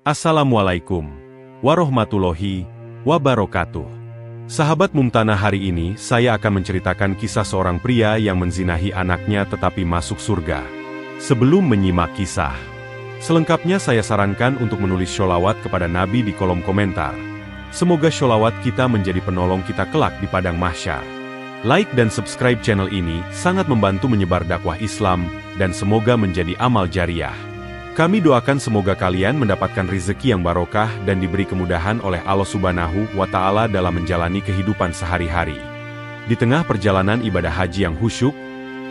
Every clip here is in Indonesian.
Assalamualaikum warahmatullahi wabarakatuh. Sahabat Mumtanah, hari ini saya akan menceritakan kisah seorang pria yang menzinahi anaknya tetapi masuk surga. Sebelum menyimak kisah selengkapnya, saya sarankan untuk menulis sholawat kepada Nabi di kolom komentar. Semoga sholawat kita menjadi penolong kita kelak di padang mahsyar. Like dan subscribe channel ini sangat membantu menyebar dakwah Islam dan semoga menjadi amal jariah. Kami doakan semoga kalian mendapatkan rezeki yang barokah dan diberi kemudahan oleh Allah Subhanahu wa Ta'ala dalam menjalani kehidupan sehari-hari. Di tengah perjalanan ibadah haji yang khusyuk,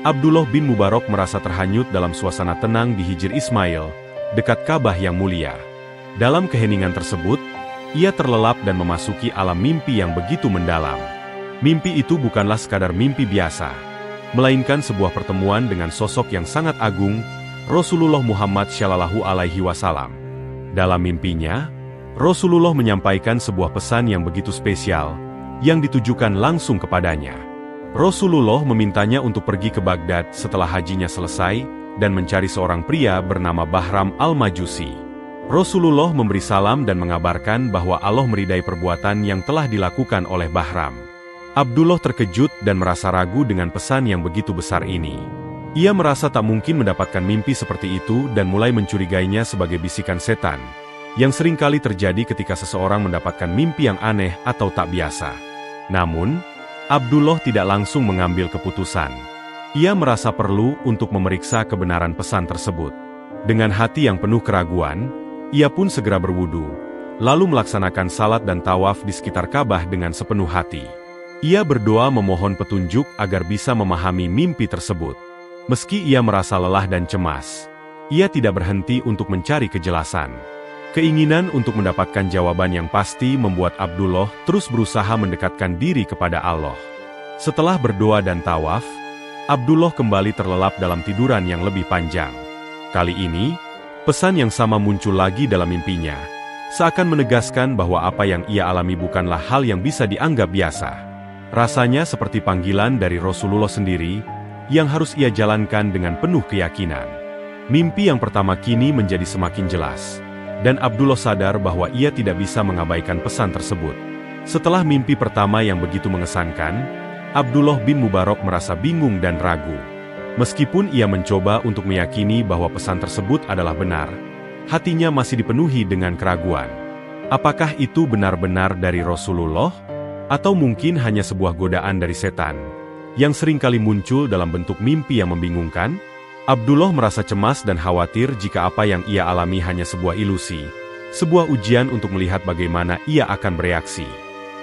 Abdullah bin Mubarak merasa terhanyut dalam suasana tenang di Hijr Ismail, dekat Ka'bah yang mulia. Dalam keheningan tersebut, ia terlelap dan memasuki alam mimpi yang begitu mendalam. Mimpi itu bukanlah sekadar mimpi biasa, melainkan sebuah pertemuan dengan sosok yang sangat agung, Rasulullah Muhammad Shallallahu Alaihi Wasallam. Dalam mimpinya, Rasulullah menyampaikan sebuah pesan yang begitu spesial, yang ditujukan langsung kepadanya. Rasulullah memintanya untuk pergi ke Baghdad setelah hajinya selesai, dan mencari seorang pria bernama Bahram al-Majusi. Rasulullah memberi salam dan mengabarkan bahwa Allah meridai perbuatan yang telah dilakukan oleh Bahram. Abdullah terkejut dan merasa ragu dengan pesan yang begitu besar ini. Ia merasa tak mungkin mendapatkan mimpi seperti itu dan mulai mencurigainya sebagai bisikan setan, yang seringkali terjadi ketika seseorang mendapatkan mimpi yang aneh atau tak biasa. Namun, Abdullah tidak langsung mengambil keputusan. Ia merasa perlu untuk memeriksa kebenaran pesan tersebut. Dengan hati yang penuh keraguan, ia pun segera berwudu, lalu melaksanakan salat dan tawaf di sekitar Ka'bah dengan sepenuh hati. Ia berdoa memohon petunjuk agar bisa memahami mimpi tersebut. Meski ia merasa lelah dan cemas, ia tidak berhenti untuk mencari kejelasan. Keinginan untuk mendapatkan jawaban yang pasti membuat Abdullah terus berusaha mendekatkan diri kepada Allah. Setelah berdoa dan tawaf, Abdullah kembali terlelap dalam tiduran yang lebih panjang. Kali ini, pesan yang sama muncul lagi dalam mimpinya, seakan menegaskan bahwa apa yang ia alami bukanlah hal yang bisa dianggap biasa. Rasanya seperti panggilan dari Rasulullah sendiri, yang harus ia jalankan dengan penuh keyakinan. Mimpi yang pertama kini menjadi semakin jelas, dan Abdullah sadar bahwa ia tidak bisa mengabaikan pesan tersebut. Setelah mimpi pertama yang begitu mengesankan, Abdullah bin Mubarak merasa bingung dan ragu. Meskipun ia mencoba untuk meyakini bahwa pesan tersebut adalah benar, hatinya masih dipenuhi dengan keraguan. Apakah itu benar-benar dari Rasulullah? Atau mungkin hanya sebuah godaan dari setan, yang seringkali muncul dalam bentuk mimpi yang membingungkan? Abdullah merasa cemas dan khawatir jika apa yang ia alami hanya sebuah ilusi, sebuah ujian untuk melihat bagaimana ia akan bereaksi.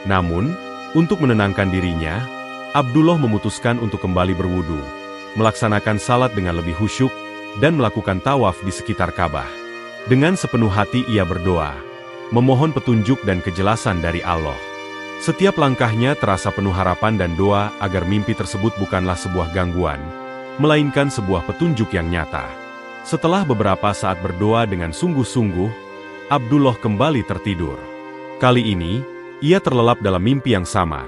Namun, untuk menenangkan dirinya, Abdullah memutuskan untuk kembali berwudu, melaksanakan salat dengan lebih khusyuk, dan melakukan tawaf di sekitar Ka'bah. Dengan sepenuh hati ia berdoa, memohon petunjuk dan kejelasan dari Allah. Setiap langkahnya terasa penuh harapan dan doa agar mimpi tersebut bukanlah sebuah gangguan, melainkan sebuah petunjuk yang nyata. Setelah beberapa saat berdoa dengan sungguh-sungguh, Abdullah kembali tertidur. Kali ini, ia terlelap dalam mimpi yang sama.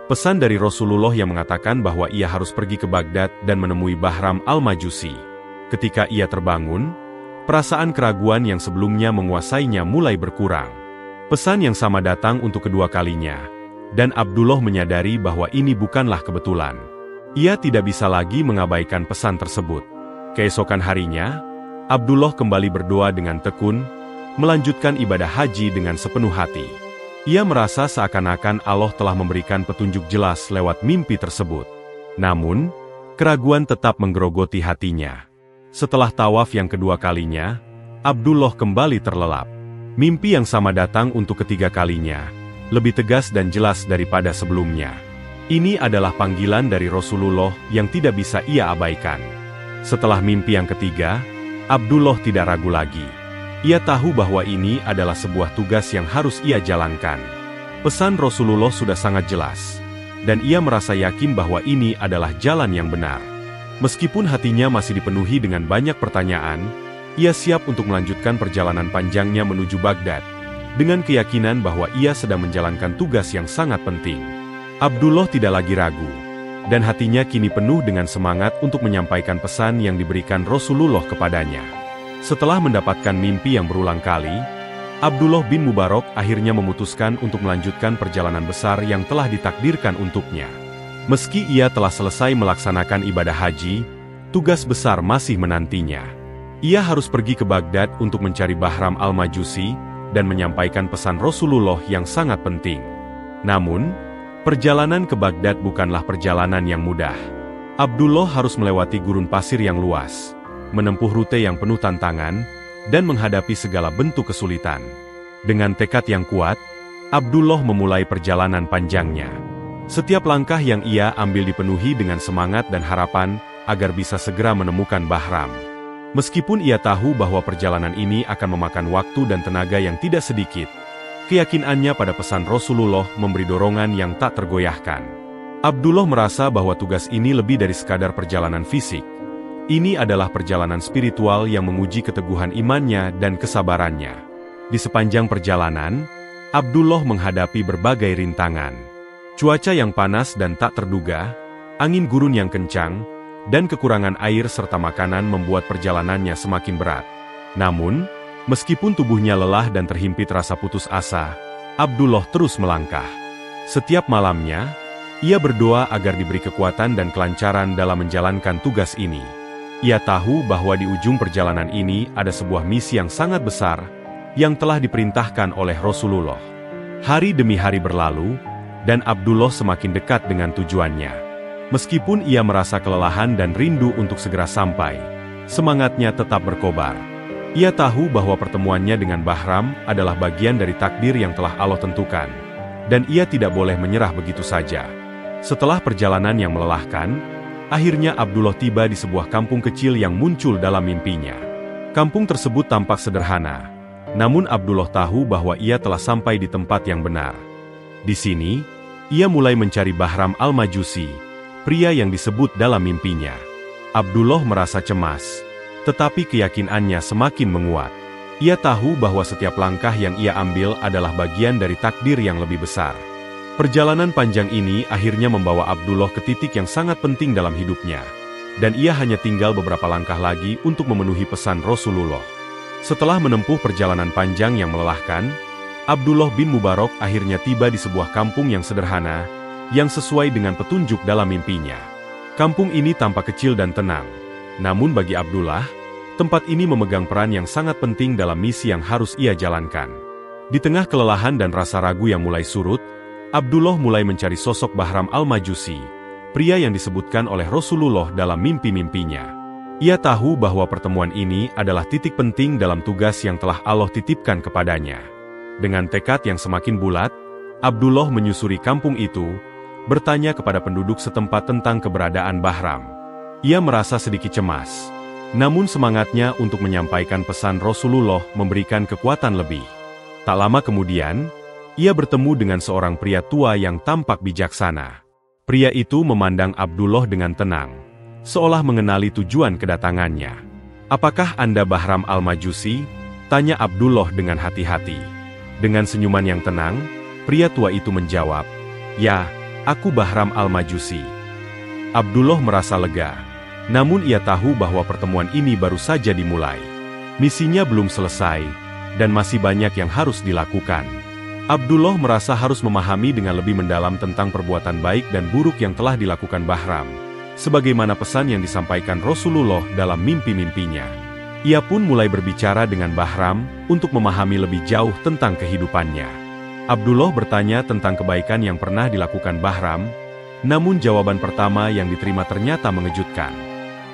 Pesan dari Rasulullah yang mengatakan bahwa ia harus pergi ke Baghdad dan menemui Bahram al-Majusi. Ketika ia terbangun, perasaan keraguan yang sebelumnya menguasainya mulai berkurang. Pesan yang sama datang untuk kedua kalinya, dan Abdullah menyadari bahwa ini bukanlah kebetulan. Ia tidak bisa lagi mengabaikan pesan tersebut. Keesokan harinya, Abdullah kembali berdoa dengan tekun, melanjutkan ibadah haji dengan sepenuh hati. Ia merasa seakan-akan Allah telah memberikan petunjuk jelas lewat mimpi tersebut. Namun, keraguan tetap menggerogoti hatinya. Setelah tawaf yang kedua kalinya, Abdullah kembali terlelap. Mimpi yang sama datang untuk ketiga kalinya, lebih tegas dan jelas daripada sebelumnya. Ini adalah panggilan dari Rasulullah yang tidak bisa ia abaikan. Setelah mimpi yang ketiga, Abdullah tidak ragu lagi. Ia tahu bahwa ini adalah sebuah tugas yang harus ia jalankan. Pesan Rasulullah sudah sangat jelas, dan ia merasa yakin bahwa ini adalah jalan yang benar. Meskipun hatinya masih dipenuhi dengan banyak pertanyaan, ia siap untuk melanjutkan perjalanan panjangnya menuju Baghdad, dengan keyakinan bahwa ia sedang menjalankan tugas yang sangat penting. Abdullah tidak lagi ragu. dan hatinya kini penuh dengan semangat untuk menyampaikan pesan yang diberikan Rasulullah kepadanya. Setelah mendapatkan mimpi yang berulang kali, Abdullah bin Mubarak akhirnya memutuskan untuk melanjutkan perjalanan besar yang telah ditakdirkan untuknya. Meski ia telah selesai melaksanakan ibadah haji, tugas besar masih menantinya. Ia harus pergi ke Baghdad untuk mencari Bahram al-Majusi dan menyampaikan pesan Rasulullah yang sangat penting. Namun, perjalanan ke Baghdad bukanlah perjalanan yang mudah. Abdullah harus melewati gurun pasir yang luas, menempuh rute yang penuh tantangan, dan menghadapi segala bentuk kesulitan. Dengan tekad yang kuat, Abdullah memulai perjalanan panjangnya. Setiap langkah yang ia ambil dipenuhi dengan semangat dan harapan agar bisa segera menemukan Bahram. Meskipun ia tahu bahwa perjalanan ini akan memakan waktu dan tenaga yang tidak sedikit, keyakinannya pada pesan Rasulullah memberi dorongan yang tak tergoyahkan. Abdullah merasa bahwa tugas ini lebih dari sekadar perjalanan fisik. Ini adalah perjalanan spiritual yang menguji keteguhan imannya dan kesabarannya. Di sepanjang perjalanan, Abdullah menghadapi berbagai rintangan. Cuaca yang panas dan tak terduga, angin gurun yang kencang, dan kekurangan air serta makanan membuat perjalanannya semakin berat. Namun, meskipun tubuhnya lelah dan terhimpit rasa putus asa, Abdullah terus melangkah. Setiap malamnya, ia berdoa agar diberi kekuatan dan kelancaran dalam menjalankan tugas ini. Ia tahu bahwa di ujung perjalanan ini ada sebuah misi yang sangat besar yang telah diperintahkan oleh Rasulullah. Hari demi hari berlalu, dan Abdullah semakin dekat dengan tujuannya. Meskipun ia merasa kelelahan dan rindu untuk segera sampai, semangatnya tetap berkobar. Ia tahu bahwa pertemuannya dengan Bahram adalah bagian dari takdir yang telah Allah tentukan, dan ia tidak boleh menyerah begitu saja. Setelah perjalanan yang melelahkan, akhirnya Abdullah tiba di sebuah kampung kecil yang muncul dalam mimpinya. Kampung tersebut tampak sederhana, namun Abdullah tahu bahwa ia telah sampai di tempat yang benar. Di sini, ia mulai mencari Bahram al-Majusi, pria yang disebut dalam mimpinya. Abdullah merasa cemas, tetapi keyakinannya semakin menguat. Ia tahu bahwa setiap langkah yang ia ambil adalah bagian dari takdir yang lebih besar. Perjalanan panjang ini akhirnya membawa Abdullah ke titik yang sangat penting dalam hidupnya, dan ia hanya tinggal beberapa langkah lagi untuk memenuhi pesan Rasulullah. Setelah menempuh perjalanan panjang yang melelahkan, Abdullah bin Mubarak akhirnya tiba di sebuah kampung yang sederhana, yang sesuai dengan petunjuk dalam mimpinya. Kampung ini tampak kecil dan tenang, namun bagi Abdullah, tempat ini memegang peran yang sangat penting dalam misi yang harus ia jalankan. Di tengah kelelahan dan rasa ragu yang mulai surut, Abdullah mulai mencari sosok Bahram al-Majusi, pria yang disebutkan oleh Rasulullah dalam mimpi-mimpinya. Ia tahu bahwa pertemuan ini adalah titik penting dalam tugas yang telah Allah titipkan kepadanya. Dengan tekad yang semakin bulat, Abdullah menyusuri kampung itu, bertanya kepada penduduk setempat tentang keberadaan Bahram. Ia merasa sedikit cemas, namun semangatnya untuk menyampaikan pesan Rasulullah memberikan kekuatan lebih. Tak lama kemudian, ia bertemu dengan seorang pria tua yang tampak bijaksana. Pria itu memandang Abdullah dengan tenang, seolah mengenali tujuan kedatangannya. "Apakah Anda Bahram al-Majusi?" tanya Abdullah dengan hati-hati. Dengan senyuman yang tenang, pria tua itu menjawab, "Ya, aku Bahram al-Majusi." Abdullah merasa lega, namun ia tahu bahwa pertemuan ini baru saja dimulai. Misinya belum selesai, dan masih banyak yang harus dilakukan. Abdullah merasa harus memahami dengan lebih mendalam tentang perbuatan baik dan buruk yang telah dilakukan Bahram, sebagaimana pesan yang disampaikan Rasulullah dalam mimpi-mimpinya. Ia pun mulai berbicara dengan Bahram untuk memahami lebih jauh tentang kehidupannya. Abdullah bertanya tentang kebaikan yang pernah dilakukan Bahram, namun jawaban pertama yang diterima ternyata mengejutkan.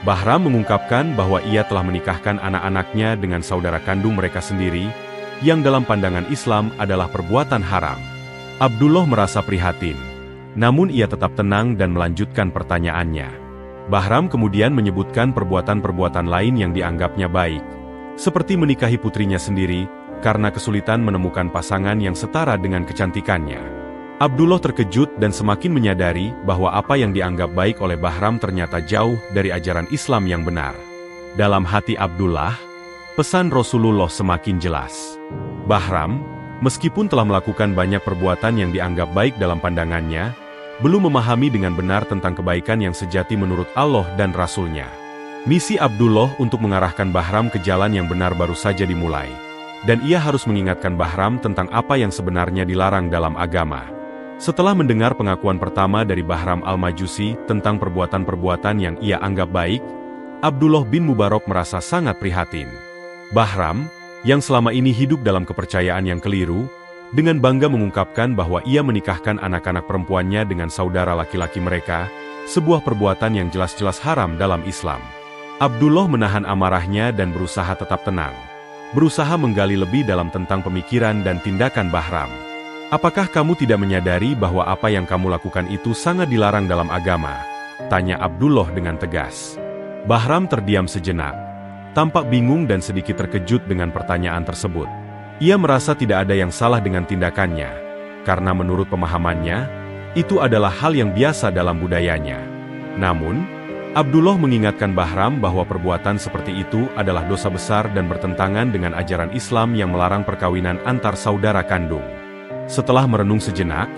Bahram mengungkapkan bahwa ia telah menikahkan anak-anaknya dengan saudara kandung mereka sendiri, yang dalam pandangan Islam adalah perbuatan haram. Abdullah merasa prihatin, namun ia tetap tenang dan melanjutkan pertanyaannya. Bahram kemudian menyebutkan perbuatan-perbuatan lain yang dianggapnya baik, seperti menikahi putrinya sendiri, karena kesulitan menemukan pasangan yang setara dengan kecantikannya. Abdullah terkejut dan semakin menyadari bahwa apa yang dianggap baik oleh Bahram ternyata jauh dari ajaran Islam yang benar. Dalam hati Abdullah, pesan Rasulullah semakin jelas. Bahram, meskipun telah melakukan banyak perbuatan yang dianggap baik dalam pandangannya, belum memahami dengan benar tentang kebaikan yang sejati menurut Allah dan Rasul-Nya. Misi Abdullah untuk mengarahkan Bahram ke jalan yang benar baru saja dimulai. Dan ia harus mengingatkan Bahram tentang apa yang sebenarnya dilarang dalam agama. Setelah mendengar pengakuan pertama dari Bahram Al-Majusi tentang perbuatan-perbuatan yang ia anggap baik, Abdullah bin Mubarak merasa sangat prihatin. Bahram, yang selama ini hidup dalam kepercayaan yang keliru, dengan bangga mengungkapkan bahwa ia menikahkan anak-anak perempuannya dengan saudara laki-laki mereka, sebuah perbuatan yang jelas-jelas haram dalam Islam. Abdullah menahan amarahnya dan berusaha tetap tenang. Berusaha menggali lebih dalam tentang pemikiran dan tindakan Bahram. Apakah kamu tidak menyadari bahwa apa yang kamu lakukan itu sangat dilarang dalam agama? Tanya Abdullah dengan tegas. Bahram terdiam sejenak. Tampak bingung dan sedikit terkejut dengan pertanyaan tersebut. Ia merasa tidak ada yang salah dengan tindakannya, karena menurut pemahamannya, itu adalah hal yang biasa dalam budayanya. Namun, Abdullah mengingatkan Bahram bahwa perbuatan seperti itu adalah dosa besar dan bertentangan dengan ajaran Islam yang melarang perkawinan antar saudara kandung. Setelah merenung sejenak,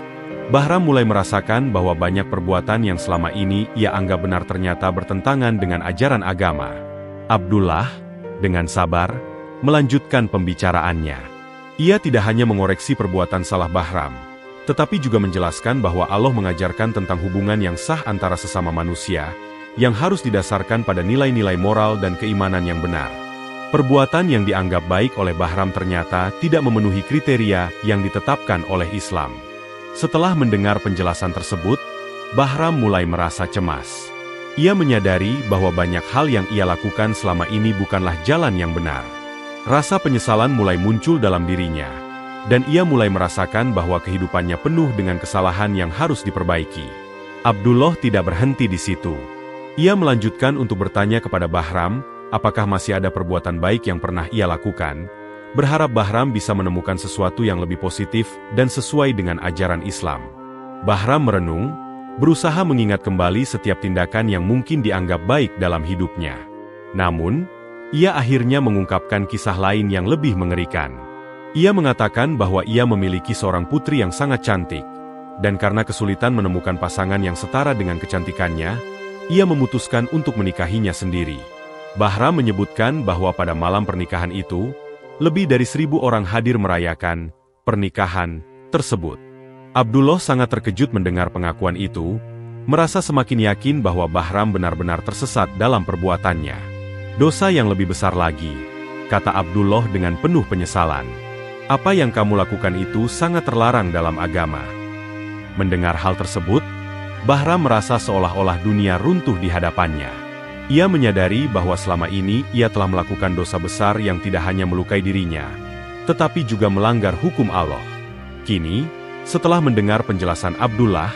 Bahram mulai merasakan bahwa banyak perbuatan yang selama ini ia anggap benar ternyata bertentangan dengan ajaran agama. Abdullah, dengan sabar, melanjutkan pembicaraannya. Ia tidak hanya mengoreksi perbuatan salah Bahram, tetapi juga menjelaskan bahwa Allah mengajarkan tentang hubungan yang sah antara sesama manusia, yang harus didasarkan pada nilai-nilai moral dan keimanan yang benar. Perbuatan yang dianggap baik oleh Bahram ternyata tidak memenuhi kriteria yang ditetapkan oleh Islam. Setelah mendengar penjelasan tersebut, Bahram mulai merasa cemas. Ia menyadari bahwa banyak hal yang ia lakukan selama ini bukanlah jalan yang benar. Rasa penyesalan mulai muncul dalam dirinya, dan ia mulai merasakan bahwa kehidupannya penuh dengan kesalahan yang harus diperbaiki. Abdullah tidak berhenti di situ. Ia melanjutkan untuk bertanya kepada Bahram, apakah masih ada perbuatan baik yang pernah ia lakukan, berharap Bahram bisa menemukan sesuatu yang lebih positif dan sesuai dengan ajaran Islam. Bahram merenung, berusaha mengingat kembali setiap tindakan yang mungkin dianggap baik dalam hidupnya. Namun, ia akhirnya mengungkapkan kisah lain yang lebih mengerikan. Ia mengatakan bahwa ia memiliki seorang putri yang sangat cantik, dan karena kesulitan menemukan pasangan yang setara dengan kecantikannya, ia memutuskan untuk menikahinya sendiri. Bahram menyebutkan bahwa pada malam pernikahan itu, lebih dari 1.000 orang hadir merayakan pernikahan tersebut. Abdullah sangat terkejut mendengar pengakuan itu, merasa semakin yakin bahwa Bahram benar-benar tersesat dalam perbuatannya. Dosa yang lebih besar lagi, kata Abdullah dengan penuh penyesalan. Apa yang kamu lakukan itu sangat terlarang dalam agama. Mendengar hal tersebut, Bahram merasa seolah-olah dunia runtuh di hadapannya. Ia menyadari bahwa selama ini ia telah melakukan dosa besar yang tidak hanya melukai dirinya, tetapi juga melanggar hukum Allah. Kini, setelah mendengar penjelasan Abdullah,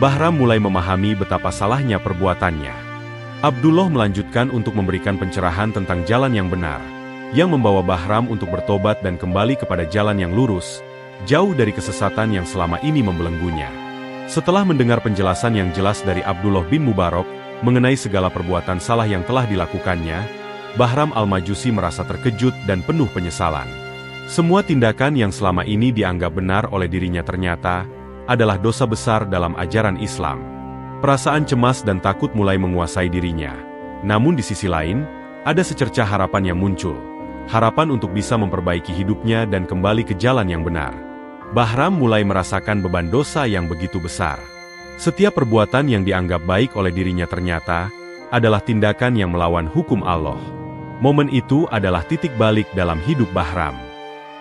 Bahram mulai memahami betapa salahnya perbuatannya. Abdullah melanjutkan untuk memberikan pencerahan tentang jalan yang benar, yang membawa Bahram untuk bertobat dan kembali kepada jalan yang lurus, jauh dari kesesatan yang selama ini membelenggunya. Setelah mendengar penjelasan yang jelas dari Abdullah bin Mubarak mengenai segala perbuatan salah yang telah dilakukannya, Bahram Al-Majusi merasa terkejut dan penuh penyesalan. Semua tindakan yang selama ini dianggap benar oleh dirinya ternyata adalah dosa besar dalam ajaran Islam. Perasaan cemas dan takut mulai menguasai dirinya. Namun di sisi lain, ada secercah harapan yang muncul. Harapan untuk bisa memperbaiki hidupnya dan kembali ke jalan yang benar. Bahram mulai merasakan beban dosa yang begitu besar. Setiap perbuatan yang dianggap baik oleh dirinya ternyata adalah tindakan yang melawan hukum Allah. Momen itu adalah titik balik dalam hidup Bahram.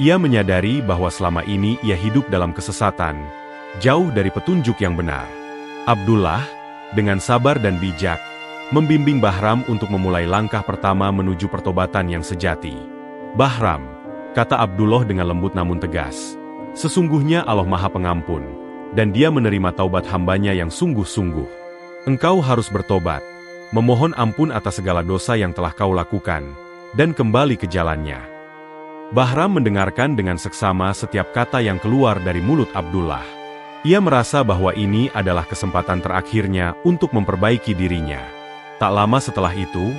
Ia menyadari bahwa selama ini ia hidup dalam kesesatan, jauh dari petunjuk yang benar. Abdullah, dengan sabar dan bijak, membimbing Bahram untuk memulai langkah pertama menuju pertobatan yang sejati. Bahram, kata Abdullah dengan lembut namun tegas, sesungguhnya Allah Maha Pengampun, dan Dia menerima taubat hambanya yang sungguh-sungguh. Engkau harus bertobat, memohon ampun atas segala dosa yang telah kau lakukan, dan kembali ke jalannya. Bahram mendengarkan dengan seksama setiap kata yang keluar dari mulut Abdullah. Ia merasa bahwa ini adalah kesempatan terakhirnya untuk memperbaiki dirinya. Tak lama setelah itu,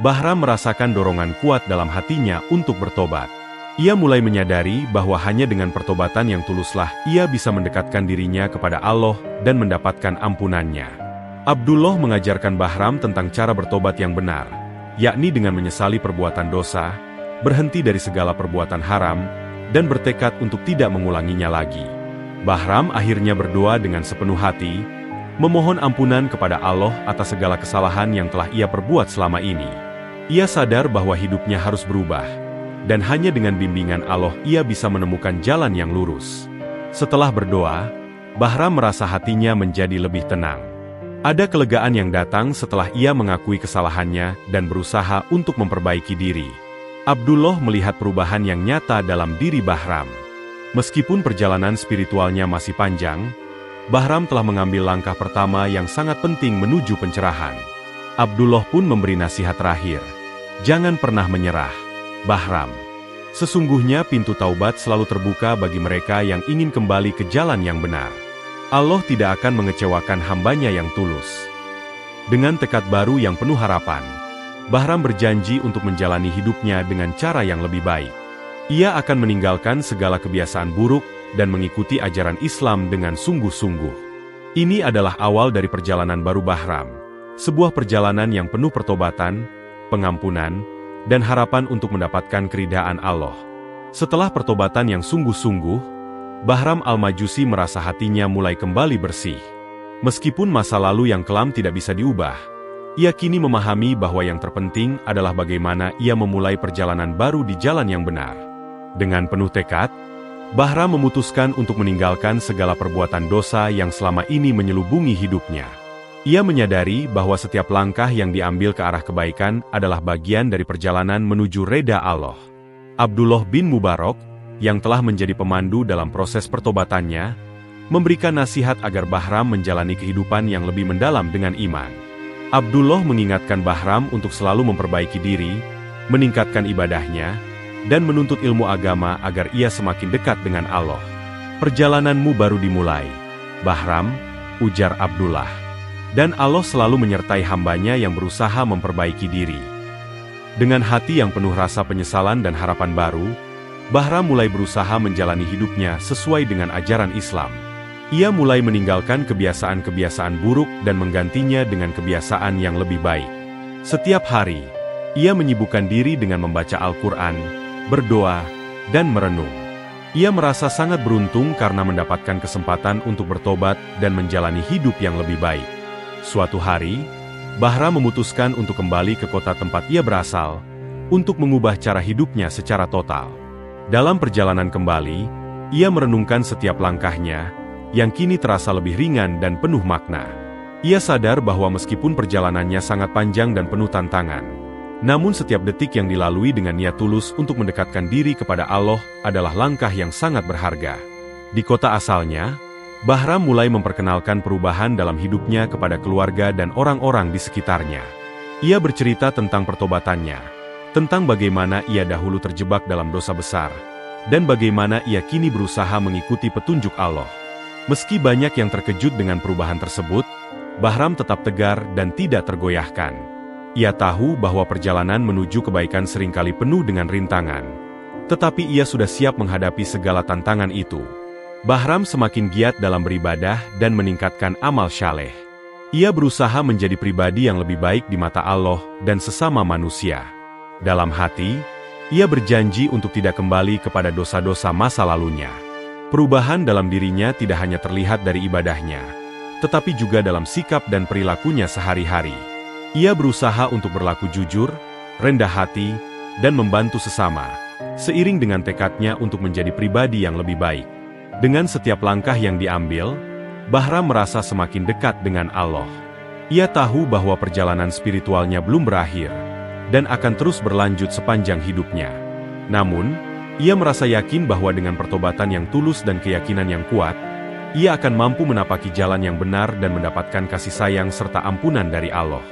Bahram merasakan dorongan kuat dalam hatinya untuk bertobat. Ia mulai menyadari bahwa hanya dengan pertobatan yang tuluslah ia bisa mendekatkan dirinya kepada Allah dan mendapatkan ampunannya. Abdullah mengajarkan Bahram tentang cara bertobat yang benar, yakni dengan menyesali perbuatan dosa, berhenti dari segala perbuatan haram, dan bertekad untuk tidak mengulanginya lagi. Bahram akhirnya berdoa dengan sepenuh hati, memohon ampunan kepada Allah atas segala kesalahan yang telah ia perbuat selama ini. Ia sadar bahwa hidupnya harus berubah, dan hanya dengan bimbingan Allah ia bisa menemukan jalan yang lurus. Setelah berdoa, Bahram merasa hatinya menjadi lebih tenang. Ada kelegaan yang datang setelah ia mengakui kesalahannya dan berusaha untuk memperbaiki diri. Abdullah melihat perubahan yang nyata dalam diri Bahram. Meskipun perjalanan spiritualnya masih panjang, Bahram telah mengambil langkah pertama yang sangat penting menuju pencerahan. Abdullah pun memberi nasihat terakhir. Jangan pernah menyerah, Bahram. Sesungguhnya pintu taubat selalu terbuka bagi mereka yang ingin kembali ke jalan yang benar. Allah tidak akan mengecewakan hambanya yang tulus. Dengan tekad baru yang penuh harapan, Bahram berjanji untuk menjalani hidupnya dengan cara yang lebih baik. Ia akan meninggalkan segala kebiasaan buruk dan mengikuti ajaran Islam dengan sungguh-sungguh. Ini adalah awal dari perjalanan baru Bahram, sebuah perjalanan yang penuh pertobatan, pengampunan, dan harapan untuk mendapatkan keridhaan Allah. Setelah pertobatan yang sungguh-sungguh, Bahram Al-Majusi merasa hatinya mulai kembali bersih. Meskipun masa lalu yang kelam tidak bisa diubah, ia kini memahami bahwa yang terpenting adalah bagaimana ia memulai perjalanan baru di jalan yang benar. Dengan penuh tekad, Bahram memutuskan untuk meninggalkan segala perbuatan dosa yang selama ini menyelubungi hidupnya. Ia menyadari bahwa setiap langkah yang diambil ke arah kebaikan adalah bagian dari perjalanan menuju reda Allah. Abdullah bin Mubarak, yang telah menjadi pemandu dalam proses pertobatannya, memberikan nasihat agar Bahram menjalani kehidupan yang lebih mendalam dengan iman. Abdullah mengingatkan Bahram untuk selalu memperbaiki diri, meningkatkan ibadahnya, dan menuntut ilmu agama agar ia semakin dekat dengan Allah. Perjalananmu baru dimulai, Bahram, ujar Abdullah. Dan Allah selalu menyertai hambanya yang berusaha memperbaiki diri. Dengan hati yang penuh rasa penyesalan dan harapan baru, Bahram mulai berusaha menjalani hidupnya sesuai dengan ajaran Islam. Ia mulai meninggalkan kebiasaan-kebiasaan buruk dan menggantinya dengan kebiasaan yang lebih baik. Setiap hari, ia menyibukkan diri dengan membaca Al-Quran, berdoa, dan merenung. Ia merasa sangat beruntung karena mendapatkan kesempatan untuk bertobat dan menjalani hidup yang lebih baik. Suatu hari, Bahram memutuskan untuk kembali ke kota tempat ia berasal, untuk mengubah cara hidupnya secara total. Dalam perjalanan kembali, ia merenungkan setiap langkahnya, yang kini terasa lebih ringan dan penuh makna. Ia sadar bahwa meskipun perjalanannya sangat panjang dan penuh tantangan, namun setiap detik yang dilalui dengan niat tulus untuk mendekatkan diri kepada Allah adalah langkah yang sangat berharga. Di kota asalnya, Bahram mulai memperkenalkan perubahan dalam hidupnya kepada keluarga dan orang-orang di sekitarnya. Ia bercerita tentang pertobatannya, tentang bagaimana ia dahulu terjebak dalam dosa besar, dan bagaimana ia kini berusaha mengikuti petunjuk Allah. Meski banyak yang terkejut dengan perubahan tersebut, Bahram tetap tegar dan tidak tergoyahkan. Ia tahu bahwa perjalanan menuju kebaikan seringkali penuh dengan rintangan, tetapi ia sudah siap menghadapi segala tantangan itu. Bahram semakin giat dalam beribadah dan meningkatkan amal saleh. Ia berusaha menjadi pribadi yang lebih baik di mata Allah dan sesama manusia. Dalam hati, ia berjanji untuk tidak kembali kepada dosa-dosa masa lalunya. Perubahan dalam dirinya tidak hanya terlihat dari ibadahnya, tetapi juga dalam sikap dan perilakunya sehari-hari. Ia berusaha untuk berlaku jujur, rendah hati, dan membantu sesama, seiring dengan tekadnya untuk menjadi pribadi yang lebih baik. Dengan setiap langkah yang diambil, Bahram merasa semakin dekat dengan Allah. Ia tahu bahwa perjalanan spiritualnya belum berakhir, dan akan terus berlanjut sepanjang hidupnya. Namun, ia merasa yakin bahwa dengan pertobatan yang tulus dan keyakinan yang kuat, ia akan mampu menapaki jalan yang benar dan mendapatkan kasih sayang serta ampunan dari Allah.